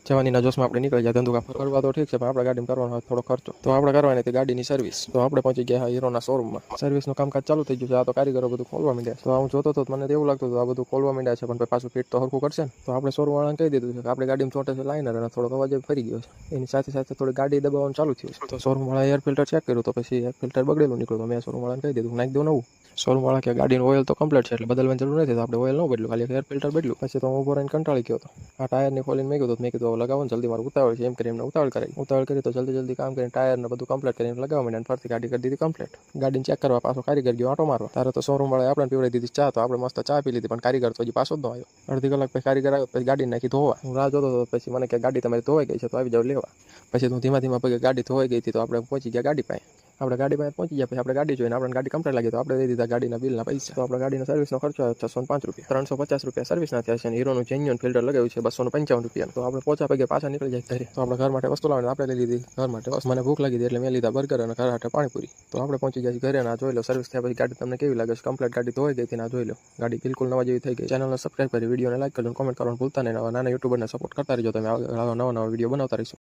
જવાનીના જોશમાં આપણે નીકળી જાય ધંધો કરવા તો ઠીક છે, પણ આપણે ગાડીમાં કરવાનો હોય થોડો ખર્ચો, તો આપણે કરવાની હતી ગાડીની સર્વિસ. તો આપણે પહોંચી ગયા હીરોના શોરૂમમાં. સર્વિસનું કામકાજ ચાલુ થઈ ગયું છે. આ તો કારીગરો બધું ખોલવા માંડ્યા. તો હું જોતો હતો મને એવું લાગતું હતું આ બધું ખોલવા માંડ્યા છે, પણ પાછું ફીટ તો હરખું કરશે ને. તો આપણે શોરૂમ વાળાને કહી દીધું છે કે આપણે ગાડીમાં ચોટે છે લાઇનર અને થોડોક અવાજ ફરી ગયો છે. એની સાથે સાથે થોડી ગાડી દબાવવાનું ચાલુ થયું છે. તો શોરૂમ વાળા એર ફિલ્ટર ચેક કર્યું, તો પછી એર ફિલ્ટર બગડેલું નીકળ્યું. તો મેં શોરૂમ વાળાને કહી દીધું નાખી દો નવું. શોરૂમ વાળા કે ગાડીનું ઓઇલ તો કમ્પ્લીટ છે એટલે બદલવાની જરૂર નથી. તો આપણે ઓઇલ ન બદલ્યું, ખાલી એર ફિલ્ટર બદલ્યું. પછી તો હું ઉભો રહીને કંટાળી ગયો હતો. આ ટાયરની ખોલીને મેં કીધું લગાવો ને જલ્દી, મારું ઉતાવળ છે એમ કરીને ઉતાવળ કરી તો જલ્દી કામ કરીને ટાયરને બધું કમ્પ્લીટ કરીને લગાવવા માંડ્યા અને ફરતી ગાડી કરી દીધી કમ્પ્લીટ. ગાડીને ચેક કરવા પાછો કારીગર ગયો આંટો મારવા. તારે તો શોરૂમ વાળાએ આપણે પીવડાવી દીધી ચા, તો આપણે મસ્ત ચા પી લીધી, પણ કારીગર તો હજી પાછો જ ન આવ્યો. અડધી કલાક પછી કારીગર આવ્યો, પછી ગાડી નાખી ધોવા. હું રાહ જોતો હતો, પછી મને કે ગાડી તમારી ધોવાઈ ગઈ છે તો આવી જાવ લેવા. પછી હું ધીમા પગે ગાડી ધોવાઈ ગઈ હતી, તો આપણે પહોંચી ગયા ગાડી પાસે. આપણે ગાડી પાસે પહોંચી ગયા પછી આપણે ગાડી જોઈને આપણે ગાડી કમ્પ્લીટ લાગી, તો આપણે દઈ દીધા ગાડીના બિલના પૈસા. તો આપણે ગાડીનો સર્વિસનો ખર્ચો આવ્યો 605 રૂપિયા. 350 રૂપિયા સર્વિસના થયા છે અને હીરોનું જેન્યુઅન ફિલ્ટર લગાવ્યું છે 255 રૂપિયા. તો આપણે પોચા પગે પાછા નીકળી જાય ઘરે. તો આપણે ઘર માટે વસ્તુ લાવવાની આપણે લઈ લીધી ઘર માટે વસ્તુ. મને ભૂખ લાગી હતી એટલે મેં લીધા બર્ગર અને ઘર માટે પાણીપુરી. તો આપણે પહોંચી ગયા ઘરે. ના જોઈ લો સર્વિસ થયા પછી ગાડી તમને કેવી લાગે છે. કમ્પ્લીટ ગાડી ધોઈ ગઈ હતી. ના જોઈ લો ગાડી બિલકુલ નવા જેવી થઈ ગઈ. ચેનલને સબસ્ક્રાઈબ કરી, વિડીયોને લાઈક કરજો, કોમેન્ટ કરવાનું ભૂલતા નહીં. નાના યુટ્યુબરને સપોર્ટ કરતા રહેજો તમે. નવા વિડીયો બનાવતા રહીશું.